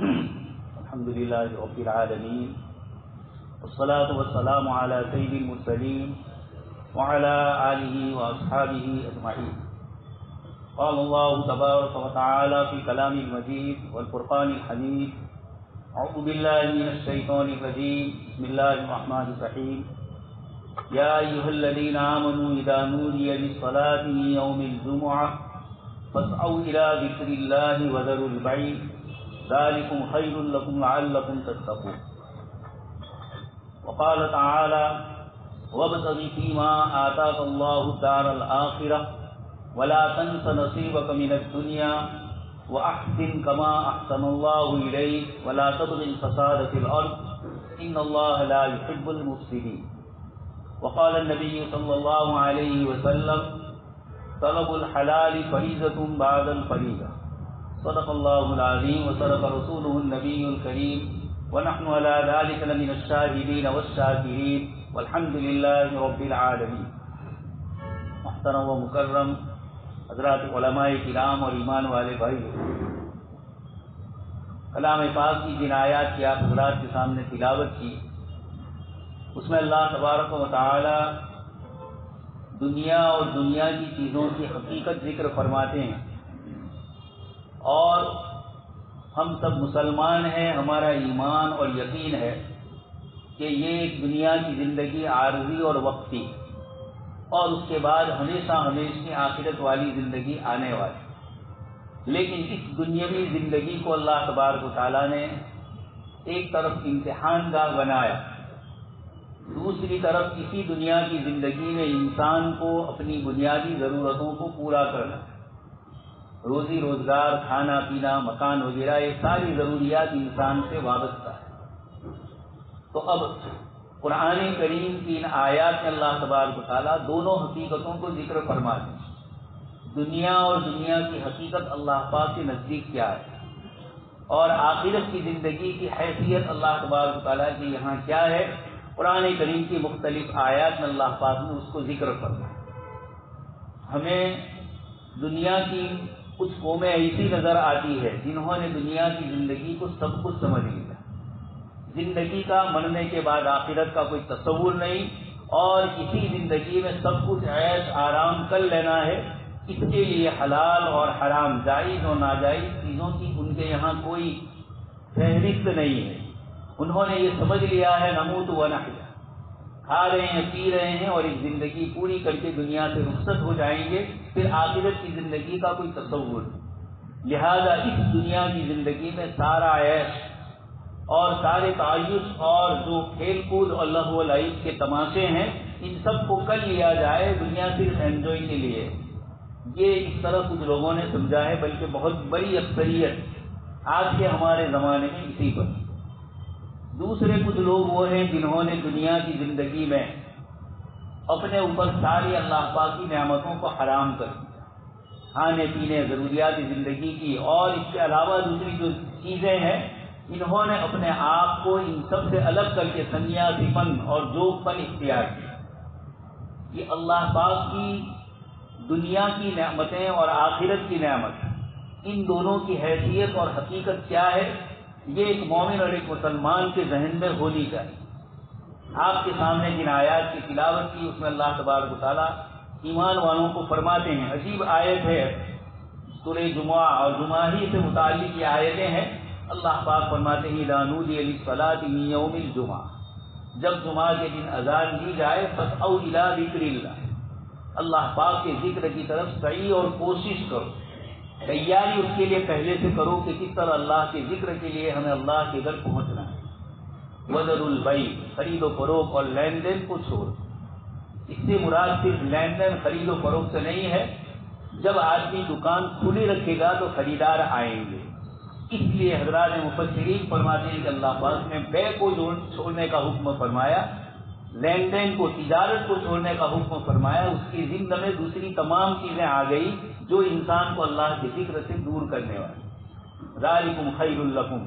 الحمد لله رب العالمين والصلاة والسلام على سيد المرسلين وعلى آله وأصحابه أجمعين. قال الله تبارك وتعالى في كلام المجيد والفرقان الحميد: أعوذ بالله من الشيطان الرجيم، بسم الله الرحمن الرحيم. يا أيها الذين آمنوا إذا نودي للصلاة من يوم الجمعة فاسعوا إلى ذكر الله وذروا البيع ذلكم خير لكم لعلكم تتقون. وقال تعالى: وابتغ فيما آتاك الله الدار الآخرة ولا تنس نصيبك من الدنيا وأحسن كما أحسن الله إليك ولا تبغ الفساد في الأرض إن الله لا يحب المفسدين. وقال النبي صلى الله عليه وسلم: طلب الحلال فريضة بعد الفريضة. صدق الله العظيم وصدق رسوله النبي الكريم ونحن على ذلك لمن الشاهدين والشاكرين والحمد لله رب العالمين. محترم و مکرم حضرات علماء کرام اور ایمان والے بھائی، کلام پاک کی جن آیات کی آپ حضرات کے سامنے تلاوت کی، اس میں اللہ تبارک و تعالی دنیا اور دنیا کی چیزوں کی حقیقت ذکر فرماتے ہیں. اور ہم سب مسلمان ہیں، ہمارا ایمان اور یقین ہے کہ یہ ایک دنیا کی زندگی عارضی اور وقتی، اور اس کے بعد ہمیشہ ہمیشہ آخرت والی زندگی آنے والی. لیکن اس دنیاوی زندگی کو اللہ تبارک و تعالیٰ نے ایک طرف امتحان گاہ بنایا، دوسری طرف اسی دنیا کی زندگی میں انسان کو اپنی بنیادی ضرورتوں کو پورا کرنا، روزی روزگار، کھانا پینا، مکان وغیرہ، یہ ساری ضروریات انسان سے وابستہ ہے. تو اب قرآن کریم کی ان آیات میں اللہ تبارک و تعالیٰ دونوں حقیقتوں کو ذکر فرماتے ہیں. دنیا اور دنیا کی حقیقت اللہ پاک کے نزدیک کیا ہے، اور آخرت کی زندگی کی حیثیت اللہ تبارک و تعالیٰ کے یہاں کیا ہے. قرآن کریم کی مختلف آیات میں اللہ پاک نے اس کو ذکر فرمایا. ہمیں دنیا کی کچھ قومیں ایسی نظر آتی ہے جنہوں نے دنیا کی زندگی کو سب کچھ سمجھ لیا، زندگی کا مرنے کے بعد آخرت کا کوئی تصور نہیں، اور اسی زندگی میں سب کچھ عیش آرام کر لینا ہے. اس کے لیے حلال اور حرام، جائز اور ناجائز چیزوں کی ان کے یہاں کوئی فہرست نہیں ہے. انہوں نے یہ سمجھ لیا ہے نموت و نحیا، کھا رہے ہیں پی رہے ہیں اور ایک زندگی پوری کر کے دنیا سے رخصت ہو جائیں گے، پھر آخرت کی زندگی کا کوئی تصور نہیں. لہذا اس دنیا کی زندگی میں سارا عیش اور سارے تعیش اور جو کھیل کود اور لہو و لعب کے تماشے ہیں، ان سب کو کر لیا جائے، دنیا صرف انجوائے کے لیے. یہ اس طرح کچھ لوگوں نے سمجھا ہے، بلکہ بہت بڑی اکثریت آج کے ہمارے زمانے میں اسی پر. دوسرے کچھ لوگ وہ ہیں جنہوں نے دنیا کی زندگی میں اپنے اوپر ساری اللہ پاک کی نعمتوں کو حرام کر دیا، کھانے پینے، ضروریات زندگی کی، اور اس کے علاوہ دوسری جو چیزیں ہیں، انہوں نے اپنے آپ کو ان سب سے الگ کر کے سنیاسی پن اور جوگ پن اختیار کیا. یہ اللہ پاک کی دنیا کی نعمتیں اور آخرت کی نعمت، ان دونوں کی حیثیت اور حقیقت کیا ہے، یہ ایک مومن اور ایک مسلمان کے ذہن میں ہونی چاہیے. آپ کے سامنے جن آیات کی تلاوت کی، اس میں اللہ تبارک و تعالیٰ ایمان والوں کو فرماتے ہیں. عجیب آیت ہے، سورہ جمعہ اور جمعہ ہی سے متعلق یہ آیتیں ہیں. اللہ پاک فرماتے ہیں: اذا نودی للصلاۃ من یوم الجمعہ، جب جمعہ کے دن اذان دی جائے، فاسعوا الی ذکر اللہ، اللہ پاک کے ذکر کی طرف سعی اور کوشش کرو، تیاری اس کے لیے پہلے سے کرو کہ کس طرح اللہ کے ذکر کے لیے ہمیں اللہ کے گھر پہنچنا ہے. وذروا البیع، خرید و فروخت اور لین دین کو چھوڑ. اس سے مراد صرف لین دین خرید و فروخت سے نہیں ہے. جب آدمی دکان کھلی رکھے گا تو خریدار آئیں گے. اس لیے حضرات مفسرین فرماتے ہیں کہ اللہ پاک نے بے کو چھوڑنے کا حکم فرمایا، لین دین کو، تجارت کو چھوڑنے کا حکم فرمایا. اس کی ضمن میں دوسری تمام چیزیں آ گئی جو انسان کو اللہ کے ذکر سے دور کرنے والی. ذالکم خیر لکم،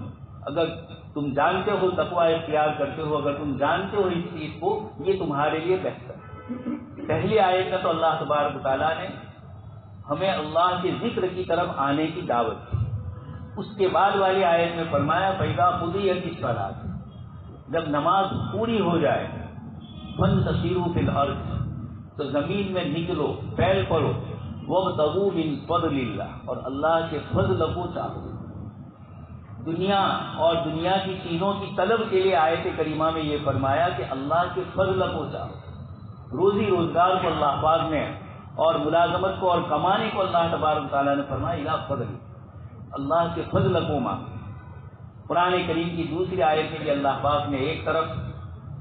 اگر تم جانتے ہو، تقوی اختیار کرتے ہو، اگر تم جانتے ہو اس چیز کو، یہ تمہارے لیے بہتر ہے. پہلی آیت میں تو اللہ تبارک و تعالیٰ نے ہمیں اللہ کے ذکر کی طرف آنے کی دعوت دی، اس کے بعد والی آیت میں فرمایا فَإِذَا قُضِيَتِ الصَّلَاةُ، جب نماز پوری ہو جائے فَانْتَشِرُوا فِي الْأَرْضِ، تو زمین میں نکلو، پھیل پڑو، وَابْتَغُوا مِن فَضْلِ اللَّهِ، اور اللہ کے فضل کو چاہو۔ دنیا اور دنیا کی چیزوں کی طلب کے لیے آیت کریمہ میں یہ فرمایا کہ اللہ کے فضل کو چاہو۔ روزی روزگار کو اللہ پاک نے اور ملازمت کو اور کمانے کو اللہ تبارک تعالیٰ نے فرمایا اِلَىٰ فَضْلِ، اللہ کے فضل کو مانگو۔ قرآن کریم کی دوسری آیت میں بھی اللہ پاک نے ایک طرف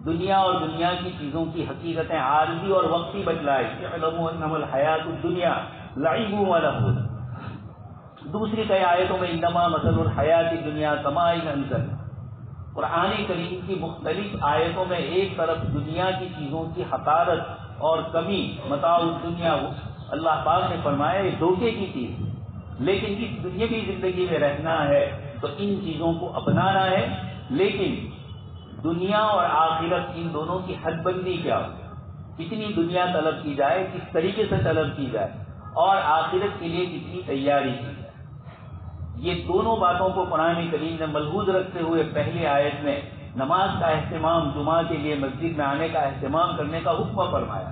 دنیا اور دنیا کی چیزوں کی حقیقتیں عارضی اور وقتی بتلائی، اعلموا انما الحیات الدنیا لعب و لہو، دوسری کئی آیتوں میں انما مثل الحیات الدنیا کماء انزلنا۔ قرآن کریم کی مختلف آیتوں میں ایک طرف دنیا کی چیزوں کی حقارت اور کمی، متاع الدنیا، اللہ پاک نے فرمایا یہ دھوکے کی چیز، لیکن اس دنیاوی زندگی میں رہنا ہے تو ان چیزوں کو اپنانا ہے، لیکن دنیا اور آخرت ان دونوں کی حد بندی کیا ہو، کتنی دنیا طلب کی جائے، کس طریقے سے طلب کی جائے، اور آخرت کے لیے کتنی تیاری کی جائے۔ یہ دونوں باتوں کو قرآن کریم نے ملحوظ رکھتے ہوئے پہلی آیت میں نماز کا اہتمام، جمعہ کے لیے مسجد میں آنے کا اہتمام کرنے کا حکم فرمایا،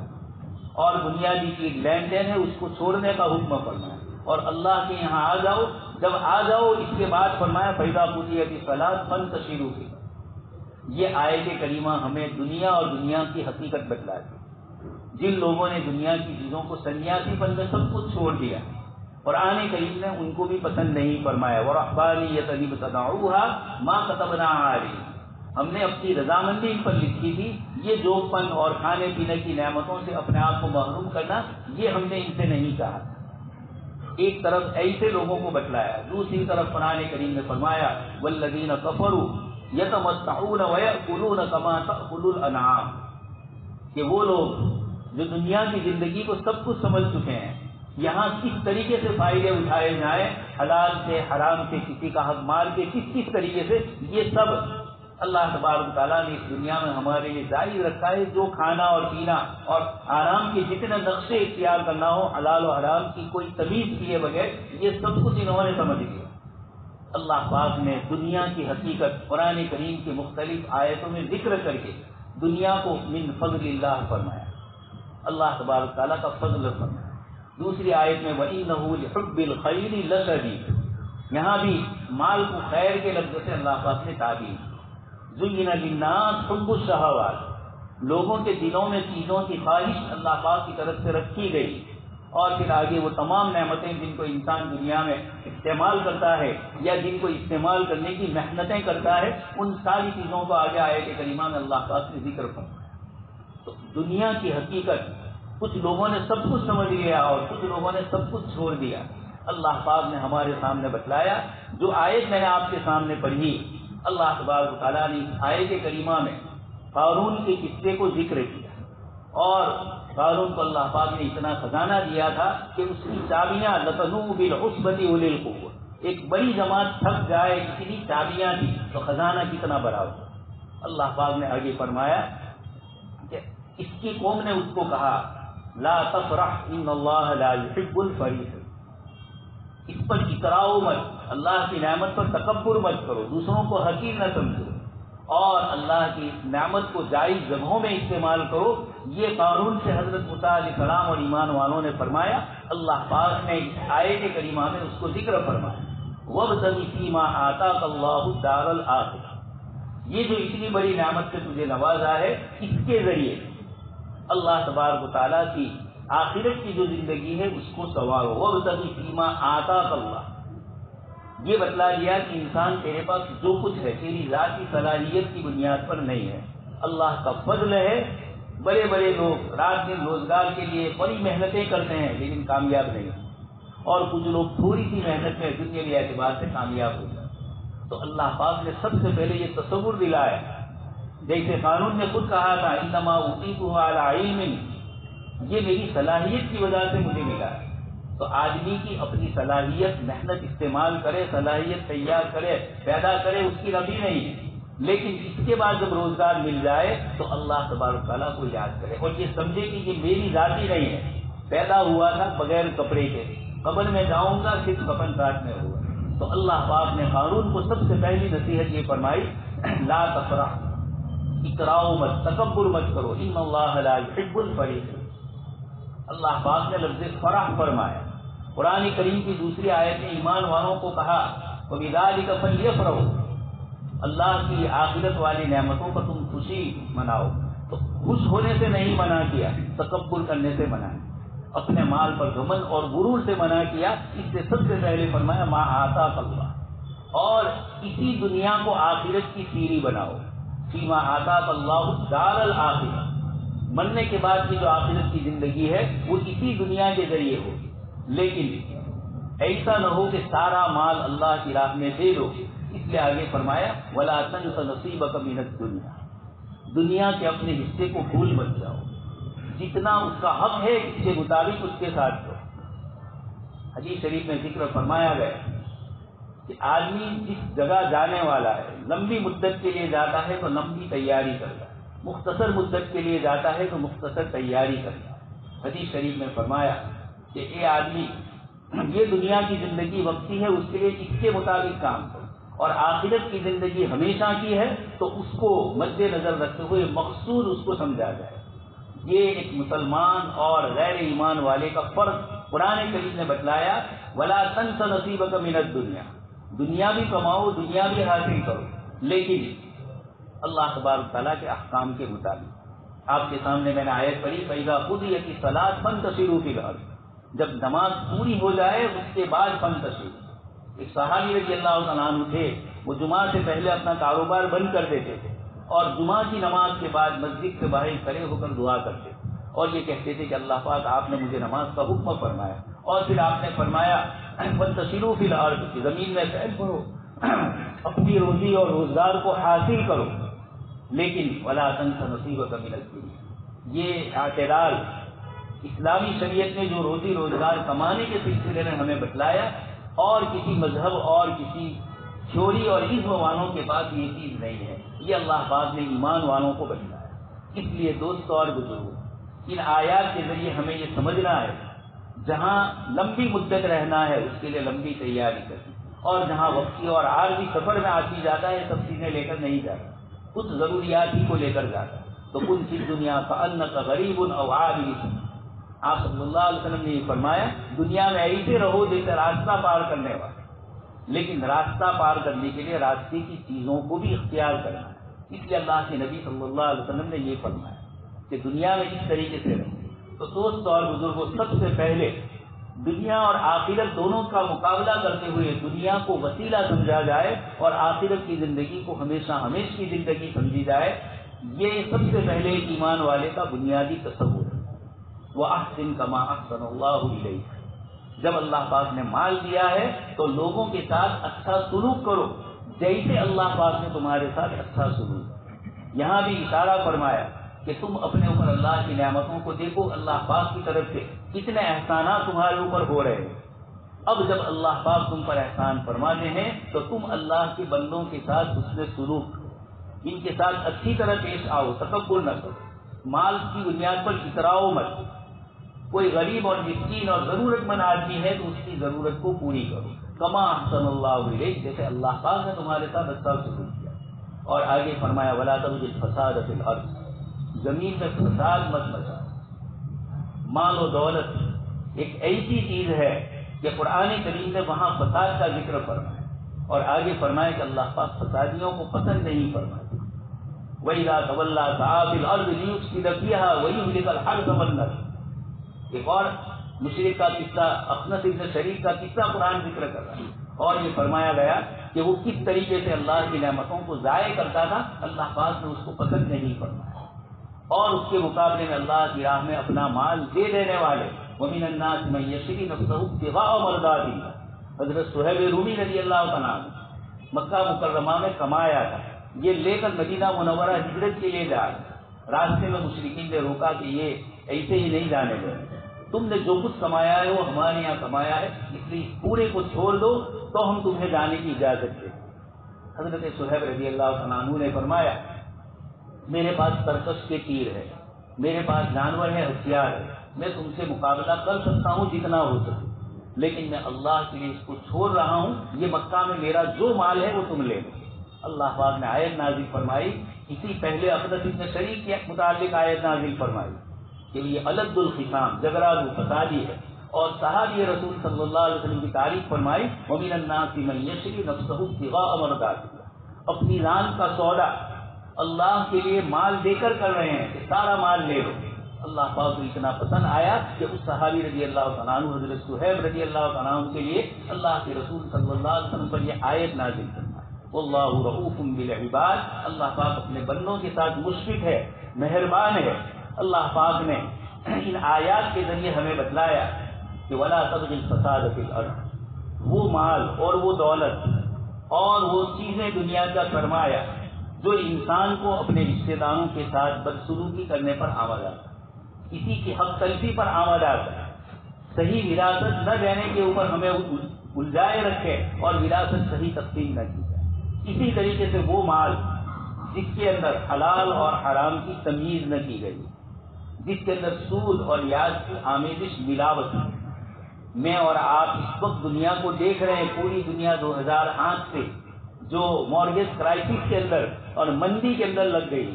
اور بنیادی چیز لین دین ہے اس کو چھوڑنے کا حکم فرمایا، اور اللہ کے یہاں آ جاؤ، جب آ جاؤ اس کے بعد فرمایا فَإِذَا قُضِيَتِ الصَّلَاةُ فَانْتَشِرُوا فِي الْأَرْضِ۔ یہ آیت کریمہ ہمیں دنیا اور دنیا کی حقیقت بتلاتی۔ جن لوگوں نے دنیا کی چیزوں کو سنیاسی پن میں سب کچھ چھوڑ دیا، قرآن کریم نے ان کو بھی پسند نہیں فرمایا، وَرَحْبَانِيَّةً ابْتَدَعُوهَا مَا كَتَبْنَاهَا عَلَيْهِمْ، ہم نے اپنی رضامندی ان پر لکھی تھی، یہ جو پن اور کھانے پینے کی نعمتوں سے اپنے آپ کو محروم کرنا، یہ ہم نے ان سے نہیں کہا۔ ایک طرف ایسے لوگوں کو بتلایا، دوسری طرف قرآن کریم نے فرمایا وَالَّذِينَ كَفَرُوا يَتَمَتَّعُونَ وَيَأْكُلُونَ كَمَا تَأْكُلُ الْأَنْعَامُ، کہ وہ لوگ جو دنیا کی زندگی کو سب کچھ سمجھ چکے ہیں، یہاں کس طریقے سے فائدے اٹھائے جائیں، حلال سے، حرام سے، کسی کا حق مار کے کس طریقے سے، یہ سب اللہ تبارک تعالیٰ نے اس دنیا میں ہمارے لیے جاری رکھا ہے۔ جو کھانا اور پینا اور آرام کے جتنے نقشے اختیار کرنا ہو، حلال و حرام کی کوئی تمیز کیے بغیر، یہ سب کچھ انہوں نے سمجھ لیا۔ اللہ پاک نے دنیا کی حقیقت قرآن کریم کی مختلف آیتوں میں ذکر کر کے دنیا کو من فضل اللہ فرمایا، اللہ تبارک تعالیٰ کا فضل فرمایا۔ دوسری آیت میں وَإِنَّهُ لِحُبِّ الْخَيْرِ لَشَدِيدٌ، یہاں بھی مال کو خیر کے لفظ سے اللہ پاک نے تعبیر کی۔ زُيِّنَ لِلنَّاسِ حُبُّ الشَّهَوَاتِ، لوگوں کے دلوں میں چیزوں کی خواہش اللہ پاک کی طرف سے رکھی گئی، اور پھر آگے وہ تمام نعمتیں جن کو انسان دنیا میں استعمال کرتا ہے یا جن کو استعمال کرنے کی محنتیں کرتا ہے، ان ساری چیزوں کو آگے آیت کریمہ میں اللہ پاک نے ذکر فرمایا۔ تو دنیا کی حقیقت کچھ لوگوں نے سب کچھ سمجھ لیا اور کچھ لوگوں نے سب کچھ چھوڑ دیا۔ اللہ پاک نے ہمارے سامنے بتلایا، جو آیت میں نے آپ کے سامنے پڑھی، اللہ تبارک تعالیٰ نے اس آیت کریمہ میں قارون کے قصے کو ذکر کیا، اور قارون کو اللہ پاک نے اتنا خزانہ دیا تھا کہ اس کی چابیاں لَتَنُوءُ بِالْعُصْبَةِ أُولِي الْقُوَّةِ، ایک بڑی جماعت تھک جائے، اتنی چابیاں تھیں تو خزانہ کتنا بڑا ہو۔ اللہ پاک نے آگے فرمایا کہ اس کی قوم نے اس کو کہا لا تفرح ان اللہ لا يحب الفریح، اس پر اتراؤ مت، اللہ کی نعمت پر تکبر مت کرو، دوسروں کو حقیر نہ سمجھو، اور اللہ کی نعمت کو جائز جگہوں میں استعمال کرو۔ یہ قارون سے حضرت موسیٰ علیہ السلام اور ایمان والوں نے فرمایا، اللہ پاک نے اس آیت کریمہ میں اس کو ذکر فرمایا وَابْتَغِ فِيمَا آتَاكَ اللَّهُ الدَّارَ الْآخِرَةَ، یہ جو اتنی بڑی نعمت سے تجھے نوازا ہے، اس کے ذریعے اللہ تبارک و تعالیٰ کی آخرت کی جو زندگی ہے اس کو سنوارو۔ وَابْتَغِ فِيمَا آتَاكَ اللَّهُ، یہ بتلا دیا کہ انسان تیرے پاس جو کچھ ہے تیری ذاتی صلاحیت کی بنیاد پر نہیں ہے، اللہ کا فضل ہے۔ بڑے بڑے لوگ رات دن روزگار کے لیے بڑی محنتیں کرتے ہیں لیکن کامیاب نہیں، اور کچھ لوگ تھوڑی سی محنت میں دنیاوی اعتبار سے کامیاب ہو جائے۔ تو اللہ پاک نے سب سے پہلے یہ تصور دلایا، جیسے قانون نے خود کہا تھا انما اوتیتہ علی علم، یہ میری صلاحیت کی وجہ سے مجھے ملا ہے۔ تو آدمی کی اپنی صلاحیت محنت استعمال کرے، صلاحیت تیار کرے، پیدا کرے، اس کی نفی نہیں ہے، لیکن اس کے بعد جب روزگار مل جائے تو اللہ تبارک تعالیٰ کو یاد کرے اور یہ سمجھے کہ یہ میری ذاتی نہیں ہے، پیدا ہوا تھا بغیر کپڑے کے، قبر میں جاؤں گا صرف کفن ساتھ میں ہوگا۔ تو اللہ پاک نے قارون کو سب سے پہلی نصیحت یہ فرمائی لا تفرح، اقراء مت، تکبر مت کرو، ان اللہ لا يحب الفریح۔ اللہ پاک نے لفظ فرح فرمایا۔ قرآن کریم کی دوسری آیت میں ایمان والوں کو کہا وَبِذَلِكَ فَلْيَفْرَحُوا، اللہ کی آخرت والی نعمتوں کا تم خوشی مناؤ۔ تو خوش ہونے سے نہیں منع کیا، تکبر کرنے سے منع، اپنے مال پر گھمنڈ اور غرور سے منع کیا۔ اس سے سب سے پہلے فرمایا ما آتاک اللہ، اور اسی دنیا کو آخرت کی سیڑھی بناؤ، فیما آتاک اللہ دار الآخرہ، مرنے کے بعد کی جو آخرت کی زندگی ہے وہ اسی دنیا کے ذریعے ہو، لیکن ایسا نہ ہو کہ سارا مال اللہ کی راہ میں دے دو۔ اس لیے آگے فرمایا وَلَا تَنْسَ نَصِيبَكَ مِنَ الدُّنْيَا، دنیا کے اپنے حصے کو بھول مت جاؤ، جتنا اس کا حق ہے اس کے مطابق اس کے ساتھ دو۔ حدیث شریف میں ذکر فرمایا گیا کہ آدمی جس جگہ جانے والا ہے لمبی مدت کے لیے جاتا ہے تو لمبی تیاری کرتا ہے، مختصر مدت کے لیے جاتا ہے تو مختصر تیاری کرتا ہے۔ حدیث شریف میں فرمایا کہ اے آدمی، یہ دنیا کی زندگی وقتی ہے، اس کے لیے اس کے مطابق کام کرو، اور آخرت کی زندگی ہمیشہ کی ہے تو اس کو مد نظر رکھتے ہوئے مقصود اس کو سمجھا جائے۔ یہ ایک مسلمان اور غیر ایمان والے کا فرق قرآن کریم نے بتلایا وَلَا تَنْسَ نَصِيبَكَ مِنَ الدُّنْيَا، دنیا بھی کماؤ، دنیا بھی حاصل کرو، لیکن اللہ تبارک تعالیٰ کے احکام کے مطابق۔ آپ کے سامنے میں نے آیت پڑھی فَإِذَا قُضِيَتِ الصَّلَاةُ فَانتَشِرُوا فِي الْأَرْضِ، جب نماز پوری ہو جائے اس کے بعد فانتشروا۔ ایک صحابی رضی اللہ تعالیٰ عنہ تھے، وہ جمعہ سے پہلے اپنا کاروبار بند کر دیتے تھے اور جمعہ کی نماز کے بعد مسجد کے باہر کھڑے ہو کر دعا کرتے اور یہ کہتے تھے کہ اللہ پاک آپ نے مجھے نماز کا حکم فرمایا، اور پھر آپ نے فرمایا فانتشروا فی الارض، زمین میں سیر کرو، اپنی روزی اور روزگار کو حاصل کرو، لیکن ولا تنس نصیبک من الدنیا۔ یہ اعتدال اسلامی شریعت نے جو روزی روزگار کمانے کے سلسلے میں ہمیں بتلایا، اور کسی مذہب اور کسی تھیوری اور علم والوں کے پاس یہ چیز نہیں ہے، یہ اللہ پاک نے ایمان والوں کو بتلایا۔ اس لیے دوستو اور بزرگوں، ان آیات کے ذریعے ہمیں یہ سمجھنا ہے جہاں لمبی مدت رہنا ہے اس کے لیے لمبی تیاری کرنی، اور جہاں وقتی اور عارضی سفر میں آتی جاتا ہے سب چیزیں لے کر نہیں جاتا، کچھ ضروریات ہی کو لے کر جاتا ہے۔ تو کن فی الدنیا کأنک غریب او عابر سبیل، آپ صلی اللہ علیہ وسلم نے یہ فرمایا دنیا میں ایسے رہو جیسے راستہ پار کرنے والے، لیکن راستہ پار کرنے کے لیے راستے کی چیزوں کو بھی اختیار کرنا ہے۔ اس لیے اللہ کے نبی صلی اللہ علیہ وسلم نے یہ فرمایا کہ دنیا میں اس طریقے سے رہے۔ تو دوست اور بزرگوں، سب سے پہلے دنیا اور آخرت دونوں کا مقابلہ کرتے ہوئے دنیا کو وسیلہ سمجھا جائے اور آخرت کی زندگی کو ہمیشہ ہمیشہ کی زندگی سمجھی جائے، یہ سب سے پہلے ایمان والے کا بنیادی تصور ہے۔ وَأَحْسِن كَمَا أَحْسَنَ اللَّهُ إِلَيْكَ، جب اللہ پاک نے مال دیا ہے تو لوگوں کے ساتھ اچھا سلوک کرو جیسے اللہ پاک نے تمہارے ساتھ اچھا سلوک کیا۔ یہاں بھی اشارہ فرمایا کہ تم اپنے اوپر اللہ کی نعمتوں کو دیکھو، اللہ پاک کی طرف سے کتنے احسانات تمہارے اوپر ہو رہے ہیں۔ اب جب اللہ پاک تم پر احسان فرماتے ہیں تو تم اللہ کے بندوں کے ساتھ حسن سلوک کرو، ان کے ساتھ اچھی طرح پیش آؤ، تکبر نہ کرو، مال کی بنیاد پر اتراؤ مت۔ کوئی غریب اور مسکین اور ضرورت مند آدمی ہے تو اس کی ضرورت کو پوری کرو، کما احسن اللہ الیک، جیسے اللہ پاک نے تمہارے ساتھ اچھا سلوک کیا۔ اور آگے فرمایا ولا تبغ الفساد فی الارض، زمین میں فساد مت مچاؤ۔ مال و دولت ایک ایسی چیز ہے کہ قرآن کریم نے وہاں فساد کا ذکر فرمایا، اور آگے فرمایا کہ اللہ پاک فسادیوں کو پسند نہیں فرماتا۔ وَإِذَا تَوَلَّىٰ سَعَىٰ فِي الْأَرْضِ لِيُفْسِدَ فِيهَا وَيُهْلِكَ الْحَرْثَ وَالنَّسْلَ۔ ایک اور مشرک کا قصہ، اخنس ابن شریک کا قصہ قرآن ذکر کر رہا ہے، اور یہ فرمایا گیا کہ وہ کس طریقے سے اللہ کی نعمتوں کو ضائع کرتا تھا، اللہ پاک نے اس کو پسند نہیں فرمایا، اور اس کے مقابلے میں اللہ کی راہ میں اپنا مال دے دینے والے وَمِنَ النَّاسِ مَن يَشْرِي نَفْسَهُ ابْتِغَاءَ مَرْضَاتِ اللَّهِ، حضرت صہیب رومی رضی اللہ عنہ مکہ مکرمہ میں کمایا تھا، یہ لے کر مدینہ منورہ ہجرت کے لیے جا رہے، راستے میں مشرکین نے روکا کہ یہ ایسے ہی نہیں جانے دیں، تم نے جو کچھ کمایا ہے وہ ہمارے یہاں کمایا ہے، اس لیے پورے کو چھوڑ دو تو ہم تمہیں جانے کی اجازت دیں۔ حضرت صہیب رضی اللہ عنہ نے فرمایا میرے پاس ترکش کے تیر ہے، میرے پاس جانور ہے، ہتھیار ہے، میں تم سے مقابلہ کر سکتا ہوں جتنا ہو سکے، لیکن میں اللہ کے لیے اس کو چھوڑ رہا ہوں، یہ مکہ میں میرا جو مال ہے وہ تم لے لو۔ اللہ پاک نے آیت نازل فرمائی، اسی پہلے اقدس ابن شریک کے متعلق آیت نازل فرمائی کہ یہ الد الخصام جگرادو فسادی ہے، اور صحابی رسول صلی اللہ علیہ وسلم کی تعریف فرمائی وَمِنَ النَّاسِ مَن يَشْرِي نَفْسَهُ ابْتِغَاءَ مَرْضَاتِ اللَّهِ، اپنی جان کا سودا اللہ کے لیے مال دے کر رہے ہیں کہ سارا مال لے لو۔ اللہ پاک کو اتنا پسند آیا کہ اس صحابی رضی اللہ تعالیٰ عنہ حضرت صہیب رضی اللہ تعالیٰ عنہ کے لیے اللہ کے رسول صلی اللہ علیہ وسلم پر یہ آیت نازل فرمائی، واللہ رؤوف بالعباد، اللہ پاک اپنے بندوں کے ساتھ مشفق ہے، مہربان ہے۔ اللہ پاک نے ان آیات کے ذریعے ہمیں بتلایا کہ ولا تبغ الفساد فی الارض، وہ مال اور وہ دولت اور وہ چیزیں دنیا کا سرمایہ جو انسان کو اپنے رشتے داروں کے ساتھ بدسلوکی کرنے پر آمادہ ہے، کسی کی حق تلفی پر آمادہ ہے، صحیح وراثت نہ دینے کے اوپر ہمیں الجھائے رکھے اور وراثت صحیح تقسیم نہ کی جائے۔ اسی طریقے سے وہ مال جس کے اندر حلال اور حرام کی تمیز نہ کی گئی، جس کے اندر سود اور یاد کی آمیزش ملاوٹ ہے۔ میں اور آپ اس وقت دنیا کو دیکھ رہے ہیں، پوری دنیا 2008 سے جو مارگیج کرائسس کے اندر اور مندی کے اندر لگ گئی،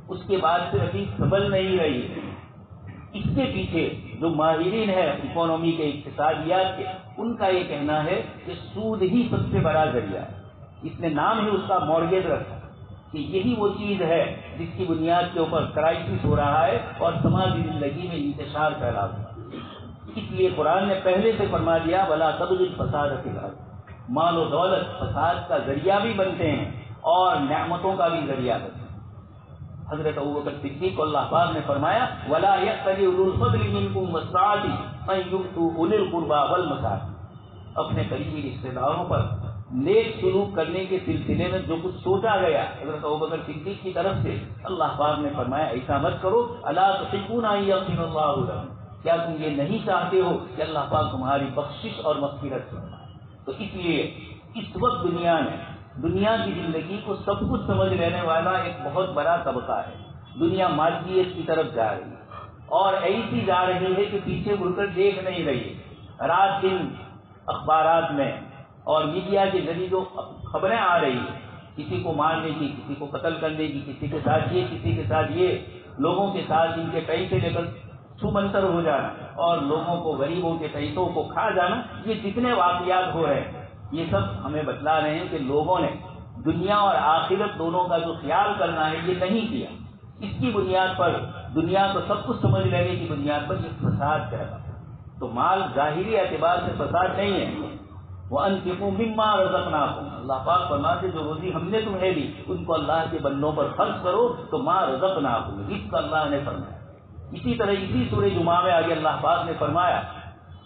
اس کے بعد سے ابھی سنبھل نہیں رہی۔ اس کے پیچھے جو ماہرین ہیں اکانومی کے، اقتصادیات کے، ان کا یہ کہنا ہے کہ سود ہی سب سے بڑا ذریعہ ہے۔ اس نے نام ہی اس کا مارگیج رکھا کہ یہی وہ چیز ہے جس کی بنیاد کے اوپر کرائسس ہو رہا ہے اور سماجی زندگی میں انتشار پھیلا ہوا ہے۔ اس لیے قرآن نے پہلے سے فرما دیا ولا تبغ الفساد فی الارض، مال و دولت فساد کا ذریعہ بھی بنتے ہیں اور نعمتوں کا بھی ذریعہ بنتے ہیں۔ حضرت ابوبکر صدیق کو اللہ پاک نے فرمایا ولا یأتل اولو الفضل منکم والسعة ان یؤتوا اولی القربى والمساکین، اپنے قریبی رشتے داروں پر نیک سلوک کرنے کے سلسلے میں جو کچھ سوچا گیا حضرت ابوبکر صدیق کی طرف سے، اللہ پاک نے فرمایا ایسا مت کرو، الا تحبون ان یغفر اللہ لکم، کیا تم یہ نہیں چاہتے ہو کہ اللہ پاک تمہاری بخشش اور مغفرت فرمائے؟ تو اس لیے اس وقت دنیا کی زندگی کو سب کچھ سمجھ لینے والا ایک بہت بڑا طبقہ ہے۔ دنیا مادیت کی طرف جا رہی ہے اور ایسی جا رہی ہے کہ پیچھے مڑ کر دیکھ نہیں رہی ہے۔ رات دن اخبارات میں اور میڈیا کے ذریعے جو خبریں آ رہی ہیں، کسی کو مارنے کی، کسی کو قتل کرنے کی، کسی کے ساتھ یہ، کسی کے ساتھ یہ، لوگوں کے ساتھ ان کے پیسے لے کر چھو منتر ہو جانا اور لوگوں کو، غریبوں کے پیسوں کو کھا جانا، یہ جتنے واقعات ہو رہے ہیں یہ سب ہمیں بتلا رہے ہیں کہ لوگوں نے دنیا اور آخرت دونوں کا جو خیال کرنا ہے یہ نہیں کیا۔ اس کی بنیاد پر، دنیا کو سب کچھ سمجھ لینے کی بنیاد پر یہ فساد کہتا ہے۔ تو مال ظاہری اعتبار سے فساد نہیں ہے۔ وَأَنفِقُوا مِمَّا رَزَقْنَاكُمْ، اللہ پاک فرماتے جو روزی ہم نے تمہیں دی ان کو اللہ کے بندوں پر خرچ کرو، تو ما رزقناکم، رزق اللہ نے فرمایا۔ اسی طرح اسی سورہ جمعہ میں آگے اللہ پاک نے فرمایا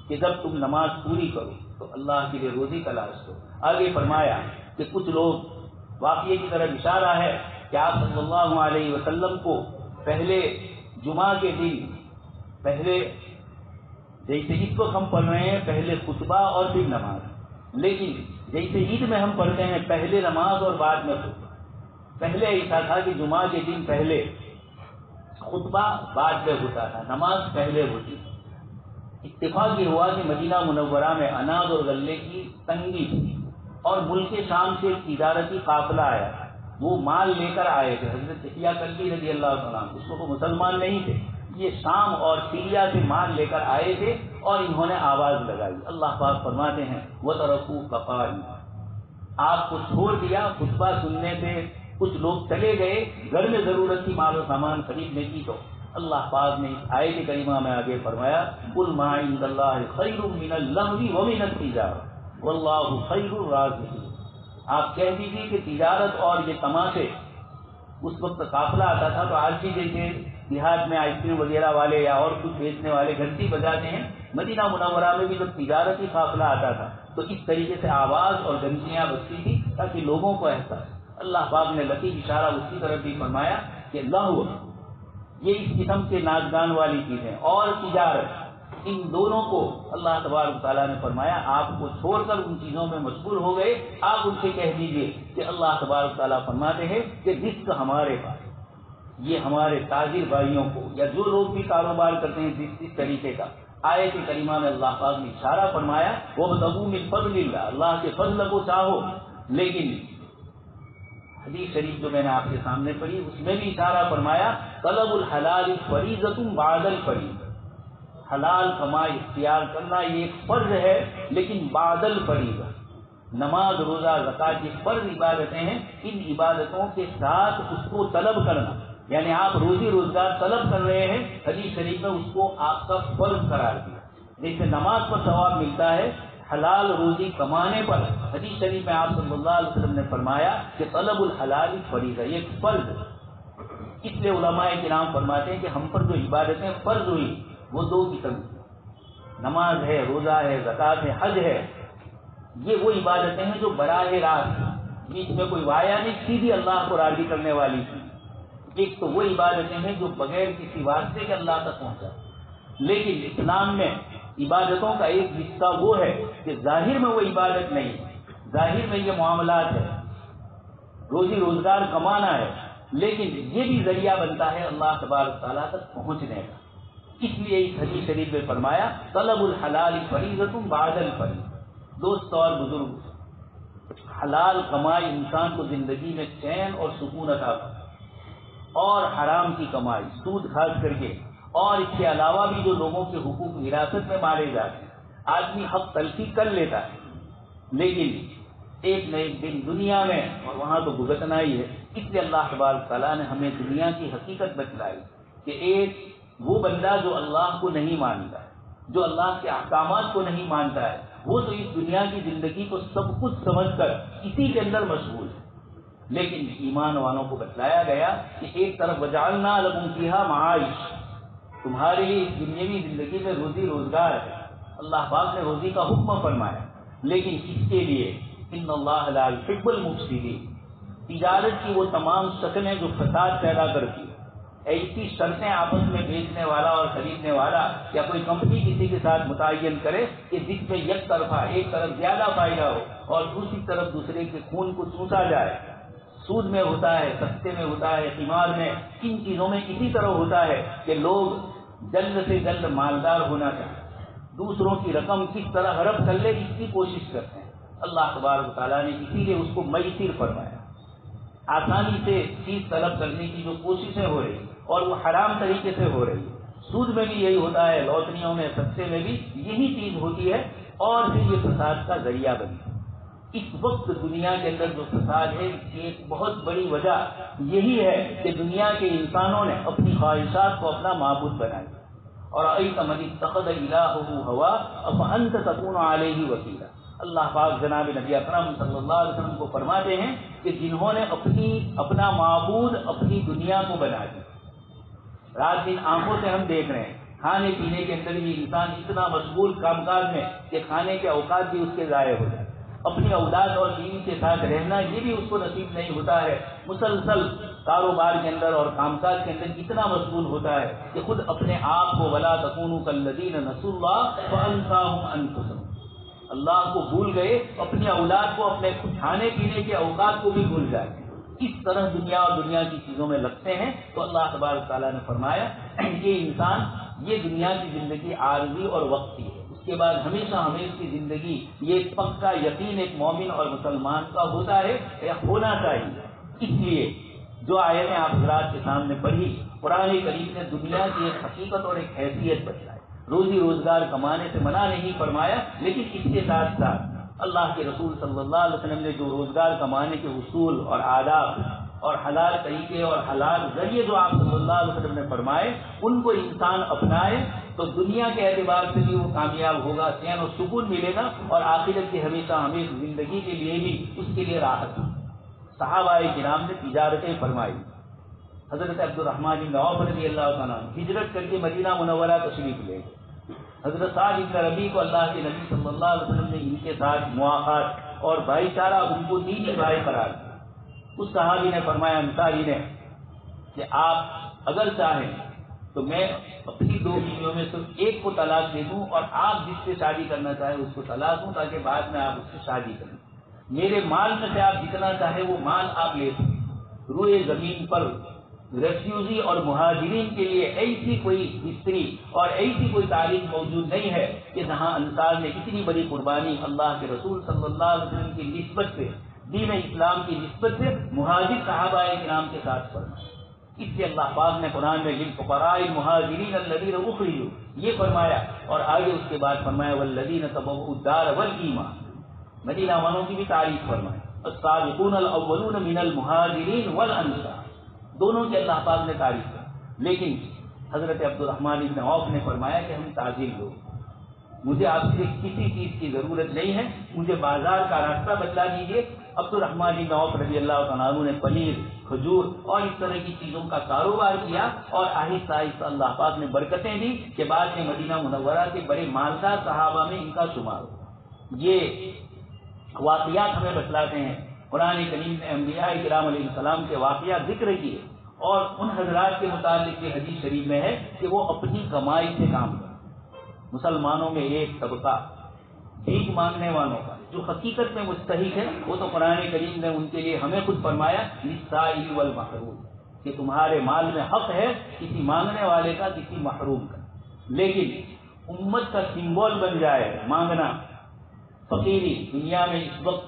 کہ جب تم نماز پوری کرو تو اللہ کے لیے روزی تلاش کرو۔ آگے فرمایا کہ کچھ لوگ، واقعے کی طرف اشارہ ہے کہ آپ صلی اللہ علیہ وسلم کو پہلے جمعہ کے دن، پہلے جیسے اس وقت ہم پڑھ رہے ہیں پہلے خطبہ اور پھر نماز، لیکن جیسے عید میں ہم پڑھتے ہیں پہلے نماز اور بعد میں خطبہ، پہلے ایسا تھا کہ جمعہ کے دن پہلے خطبہ بعد میں ہوتا تھا، نماز پہلے ہوتی تھی۔ اتفاق یہ ہوا کہ مدینہ منورہ میں اناج اور غلے کی تنگی تھی اور ملک شام سے ایک تجارتی قافلہ آیا، وہ مال لے کر آئے تھے۔ حضرت یحییٰ کلبی رضی اللہ تعالیٰ عنہ، اس کو مسلمان نہیں تھے، یہ شام اور سیریا سے مال لے کر آئے تھے اور انہوں نے آواز لگائی۔ اللہ پاک فرماتے ہیں وَتَرَكُوكَ قَائِمًا، آپ کو چھوڑ دیا خطبہ سننے سے، کچھ لوگ چلے گئے گھر میں ضرورت کی مال و سامان خریدنے کی، تو اللہ پاک نے اس آیت کریمہ میں آگے فرمایا قُلْ مَا عِندَ اللَّهِ خَيْرٌ مِّنَ اللَّهْوِ وَمِنَ التِّجَارَةِ وَاللَّهُ خَيْرُ الرَّازِقِينَ، آپ کہہ دیجیے کہ تجارت اور یہ تماشے، اس وقت قافلہ آتا تھا تو آج بھی جیسے دیہات میں آئس کریم وغیرہ والے یا اور کچھ بیچنے والے گھنٹی بجاتے ہیں، مدینہ منورہ میں بھی جب تجارتی قافلہ آتا تھا تو اس طریقے سے آواز اور گھنٹیاں بجتی تھی تاکہ لوگوں کو احساس۔ اللہ پاک نے لطیف اشارہ اس کی طرف بھی فرمایا کہ لہو، یہ اس قسم کے ناچگان والی چیزیں اور تجارت، ان دونوں کو اللہ تبارک تعالیٰ نے فرمایا آپ کو چھوڑ کر ان چیزوں میں مشغول ہو گئے، آپ ان سے کہہ دیجئے کہ اللہ تبارک تعالیٰ فرماتے ہیں کہ رزق ہمارے پاس، یہ ہمارے تاجر بھائیوں کو یا جو لوگ بھی کاروبار کرتے ہیں جس طریقے کا، آیت کریمہ میں اللہ پاک نے اشارہ فرمایا وابتغوا من فضل اللہ، اللہ کے فضل کو چاہو، لیکن حدیث شریف جو میں نے آپ کے سامنے پڑھی اس میں بھی اشارہ فرمایا طلب الحلال فریضۃ بعد الفریضہ، حلال کمائی اختیار کرنا یہ ایک فرض ہے لیکن بعد الفریضہ، نماز روزہ زکوٰۃ یہ فرض عبادتیں ہیں، ان عبادتوں کے ساتھ اس کو طلب کرنا، یعنی آپ روزی روزگار طلب کر رہے ہیں، حدیث شریف میں اس کو آپ کا فرض قرار دیا، جیسے نماز پر ثواب ملتا ہے حلال روزی کمانے پر، حدیث شریف میں آپ صلی اللہ علیہ وسلم نے فرمایا کہ طلب الحلال فریضہ، یہ فرض ہے۔ اس لیے علماء کرام فرماتے ہیں کہ ہم پر جو عبادتیں فرض ہوئی وہ دو قسم کی، نماز ہے، روزہ ہے، زکوٰۃ ہے، حج ہے، یہ وہ عبادتیں ہیں جو براہ راست بیچ میں کوئی وایا نہیں، سیدھی اللہ کو راضی کرنے والی تھی۔ ایک تو وہ عبادتیں ہیں جو بغیر کسی واسطے کے اللہ تک پہنچا، لیکن اسلام میں عبادتوں کا ایک حصہ وہ ہے کہ ظاہر میں وہ عبادت نہیں، ظاہر میں یہ معاملات ہے، روزی روزگار کمانا ہے، لیکن یہ بھی ذریعہ بنتا ہے اللہ تبارک تعالیٰ تک پہنچنے کا۔ اس لیے اس حدیث شریف میں فرمایا طلب الحلال فریضۃ بعد الفریضہ۔ دوست اور بزرگ، حلال کمائی انسان کو زندگی میں چین اور سکون عطا کرتا ہے، اور حرام کی کمائی سود کھاس کر کے، اور اس کے علاوہ بھی جو لوگوں کے حقوق وراثت میں مارے جاتے ہیں، آدمی حق تلفی کر لیتا ہے لیکن ایک نہ ایک دن دنیا میں، اور وہاں تو بھگتنا ہی ہے۔ اس لیے اللہ تبارک تعالیٰ نے ہمیں دنیا کی حقیقت بتلائی کہ ایک وہ بندہ جو اللہ کو نہیں مانتا ہے، جو اللہ کے احکامات کو نہیں مانتا ہے، وہ تو اس دنیا کی زندگی کو سب کچھ سمجھ کر اسی کے اندر مشغول ہے، لیکن ایمان والوں کو بتلایا گیا کہ ایک طرف وجعلنا لکم فیہا معائش، تمہارے لیے اس دنیاوی زندگی میں روزی روزگار ہے، اللہ پاک نے روزی کا حکم فرمایا، لیکن اس کے لیے ان اللہ لا یحب المفسدین، تجارت کی وہ تمام شکلیں جو فساد پیدا کرتی ہیں، ایسی شرطیں آپس میں بیچنے والا اور خریدنے والا یا کوئی کمپنی کسی کے ساتھ متعین کرے کہ جس میں یک طرفہ ایک طرف زیادہ فائدہ ہو اور دوسری طرف دوسرے کے خون کو چوسا جائے، سود میں ہوتا ہے، سستے میں ہوتا ہے، قمار میں، کن چیزوں میں اسی طرح ہوتا ہے کہ لوگ جلد سے جلد مالدار ہونا چاہتے ہیں، دوسروں کی رقم کس طرح ہڑپ کر لے اس کی کوشش کرتے ہیں۔ اللہ تبارک تعالیٰ نے اسی لیے اس کو میسر فرمایا، آسانی سے چیز طلب کرنے کی جو کوششیں ہو رہی اور وہ حرام طریقے سے ہو رہی ہے، سود میں بھی یہی ہوتا ہے، لوٹریوں میں، سستے میں بھی یہی چیز ہوتی ہے، اور پھر یہ فساد کا ذریعہ بنتی ہے۔ اس وقت دنیا کے اندر جو فساد ہے اس کی ایک بہت بڑی وجہ یہی ہے کہ دنیا کے انسانوں نے اپنی خواہشات کو اپنا معبود بنا لیا، اور ایسا من اتخذ الہہ ہوا افانت تکون علیہ وکیلا، اللہ پاک جناب نبی اکرم صلی اللہ علیہ وسلم کو فرماتے ہیں کہ جنہوں نے اپنا معبود اپنی دنیا کو بنا دیا، رات دن آنکھوں سے ہم دیکھ رہے ہیں، کھانے پینے کے اندر بھی انسان اتنا مشغول کام کاج میں کہ کھانے کے اوقات بھی اس کے ضائع ہو جائے، اپنی اولاد اور بیوی کے ساتھ رہنا یہ بھی اس کو نصیب نہیں ہوتا ہے، مسلسل کاروبار کے اندر اور کام کاج کے اندر اتنا مشغول ہوتا ہے کہ خود اپنے آپ کو ولا تکونوا کالذین نسوا اللہ فانساہم انفسہم، اللہ کو بھول گئے، اپنی اولاد کو، اپنے کھانے پینے کے اوقات کو بھی بھول جائے، اس طرح دنیا اور دنیا کی چیزوں میں لگتے ہیں۔ تو اللہ تبارک تعالیٰ نے فرمایا کہ انسان یہ دنیا کی زندگی عارضی اور وقتی ہے، اس کے بعد ہمیشہ ہمیشہ کی زندگی، یہ پکا یقین ایک مومن اور مسلمان کا ہوتا ہے یا ہونا چاہیے۔ اس لیے جو آیتیں آپ حضرات کے سامنے پڑھی، قرآن کریم نے دنیا کی ایک حقیقت اور ایک حیثیت بتلائی، روزی روزگار کمانے سے منع نہیں فرمایا، لیکن اس کے ساتھ ساتھ اللہ کے رسول صلی اللہ علیہ وسلم نے جو روزگار کمانے کے اصول اور آداب اور حلال طریقے اور حلال ذریعے جو آپ صلی اللہ علیہ وسلم نے فرمائے، ان کو انسان اپنائے تو دنیا کے اعتبار سے بھی وہ کامیاب ہوگا، چین اور سکون ملے گا، اور آخرت کی ہمیشہ ہمیشہ زندگی کے لیے بھی اس کے لیے راحت۔ صحابہ کرام نے تجارتیں فرمائی، حضرت عبد الرحمن بن عوف رضی اللہ تعالیٰ ہجرت کر کے مدینہ منورہ تشریف لے گئے، حضرت سعد بن ربیع کو اللہ کے نبی صلی اللہ علیہ وسلم نے ان کے ساتھ مواخات اور بھائی چارہ ان کو دینی بھائی قرار دیا۔ اس صحابی نے فرمایا، انصاری نے، کہ آپ اگر چاہیں تو میں اپنی دو بیویوں میں صرف ایک کو طلاق دے دوں اور آپ جس سے شادی کرنا چاہیں اس کو طلاق دوں، تاکہ بعد میں آپ اس سے شادی کریں، میرے مال میں سے آپ جتنا چاہیں وہ مال آپ لے سکیں۔ روئے زمین پر ریفیوزی اور مہاجرین کے لیے ایسی کوئی ہسٹری اور ایسی کوئی تاریخ موجود نہیں ہے کہ جہاں انصار نے اتنی بڑی قربانی اللہ کے رسول صلی اللہ علیہ وسلم کی نسبت سے، دین اسلام کی نسبت سے مہاجر صحابہ کرام کے ساتھ فرمائی۔ اس لیے اللہ پاک نے قرآن میں للفقراء المہاجرین الذین اخرجوا یہ فرمایا، اور آگے اس کے بعد فرمایا والذین تبوؤوا الدار والایمان، مدینہ والوں کی بھی تعریف فرمائی، السابقون الاولون من المہاجرین والانصار، دونوں کی اللہ پاک نے تعریف کی۔ لیکن حضرت عبد الرحمن بن عوف نے فرمایا کہ ہم تاجر لوگ، مجھے آپ سے کسی چیز کی ضرورت نہیں ہے، مجھے بازار کا راستہ بتلا دیجیے۔ عبد الرحمن بن عوف رضی اللہ تعالیٰ عنہ نے پنیر، کھجور اور اس طرح کی چیزوں کا کاروبار کیا، اور آہستہ آہستہ اللہ پاک نے برکتیں دی کہ بعد میں مدینہ منورہ کے بڑے مالدار صحابہ میں ان کا شمار ہو۔ یہ واقعات ہمیں بتلاتے ہیں، قرآن کریم نے انبیاء کرام علیہ السلام کے واقعات ذکر کیے، اور ان حضرات کے متعلق یہ حدیث شریف میں ہے کہ وہ اپنی کمائی سے کام کریں۔ مسلمانوں میں ایک طبقہ بھیک مانگنے والوں کا جو حقیقت میں مستحق ہے، وہ تو قرآن کریم نے ان کے لیے ہمیں خود فرمایا للسائل والمحروم، کہ تمہارے مال میں حق ہے کسی مانگنے والے کا، کسی محروم کا۔ لیکن امت کا سمبول بن جائے مانگنا، فقیری، دنیا میں اس وقت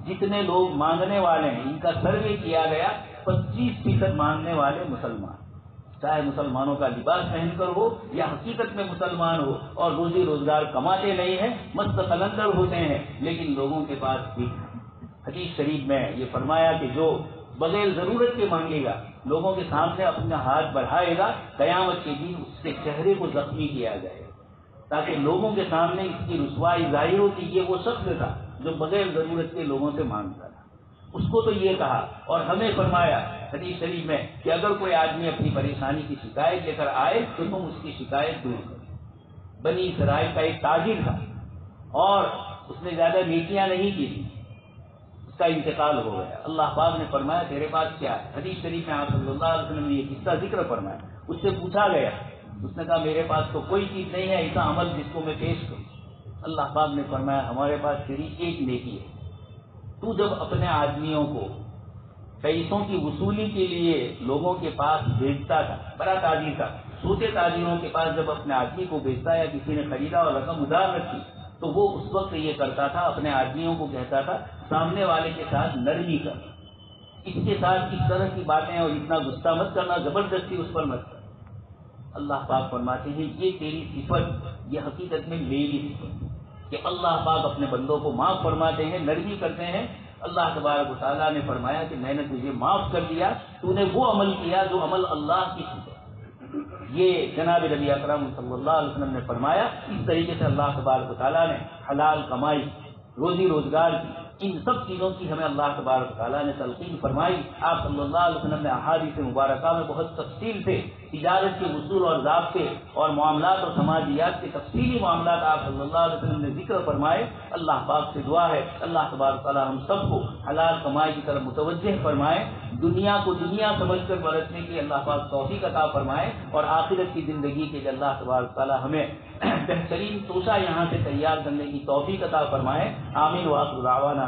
جتنے لوگ مانگنے والے ہیں ان کا سروے کیا گیا، 25% مانگنے والے مسلمان، چاہے مسلمانوں کا لباس پہن کر ہو یا حقیقت میں مسلمان ہو اور روزی روزگار کماتے نہیں ہیں، مست قلندر ہوتے ہیں، لیکن لوگوں کے پاس بھی۔ حدیث شریف میں یہ فرمایا کہ جو بغیر ضرورت کے مانگے گا، لوگوں کے سامنے اپنا ہاتھ بڑھائے گا، قیامت کے دن اس کے چہرے کو زخمی کیا جائے گا، تاکہ لوگوں کے سامنے اس کی رسوائی ظاہر ہو کہ یہ وہ شخص تھا جو بغیر ضرورت کے لوگوں سے مانگتا تھا۔ اس کو تو یہ کہا، اور ہمیں فرمایا حدیث شریف میں کہ اگر کوئی آدمی اپنی پریشانی کی شکایت لے کر آئے تو تم اس کی شکایت دور کرو۔ بنی اسرائیل کا ایک تاجر تھا اور اس نے زیادہ نیکیاں نہیں کی، اس کا انتقال ہو گیا۔ اللہ پاک نے فرمایا تیرے پاس کیا ہے؟ حدیث شریف میں آپ صلی اللہ علیہ وسلم نے یہ قصہ ذکر فرمایا۔ اس سے پوچھا گیا، اس نے کہا میرے پاس تو کوئی چیز نہیں ہے ایسا عمل جس کو میں پیش کروں۔ اللہ پاک نے فرمایا ہمارے پاس تیری ایک نیکی ہے، تو جب اپنے آدمیوں کو پیسوں کی وصولی کے لیے لوگوں کے پاس بھیجتا تھا، بڑا تاجر تھا، چھوٹے تاجروں کے پاس جب اپنے آدمی کو بھیجتا یا کسی نے خریدا اور رقم ادھار رکھی تو وہ اس وقت یہ کرتا تھا، اپنے آدمیوں کو کہتا تھا سامنے والے کے ساتھ نرمی کر، اس کے ساتھ اس طرح کی باتیں اور اتنا غصہ مت کرنا، زبردستی اس پر مت کر۔ اللہ پاک فرماتے ہیں یہ تیری صفت، یہ حقیقت میں میری صفت کہ اللہ پاک اپنے بندوں کو معاف فرماتے ہیں، نرمی کرتے ہیں۔ اللہ تبارک و تعالیٰ نے فرمایا کہ میں نے تجھے معاف کر دیا، تو نے وہ عمل کیا جو عمل اللہ کی صفت۔ یہ جناب نبی اکرم صلی اللہ علیہ وسلم نے فرمایا۔ اس طریقے سے اللہ تبارک و تعالیٰ نے حلال کمائی، روزی روزگار کی، ان سب چیزوں کی ہمیں اللہ تبارک و تعالیٰ نے تلقین فرمائی۔ آپ صلی اللہ علیہ وسلم نے احادیث مبارکہ میں بہت تفصیل سے تجارت کے اصول اور ضابطے اور معاملات اور سماجیات کے تفصیلی معاملات آپ صلی اللہ علیہ وسلم نے ذکر فرمائے۔ اللہ پاک سے دعا ہے اللہ تبارک و تعالیٰ ہم سب کو حلال کمائی کی طرف متوجہ فرمائے، دنیا کو دنیا سمجھ کر برتنے کی اللہ پاک توفیق عطا فرمائے، اور آخرت کی زندگی کے لیے اللہ تبارک و تعالیٰ ہمیں بہترین توشہ یہاں سے تیار کرنے کی توفیق عطا فرمائے۔ آمین وآخر دعوانا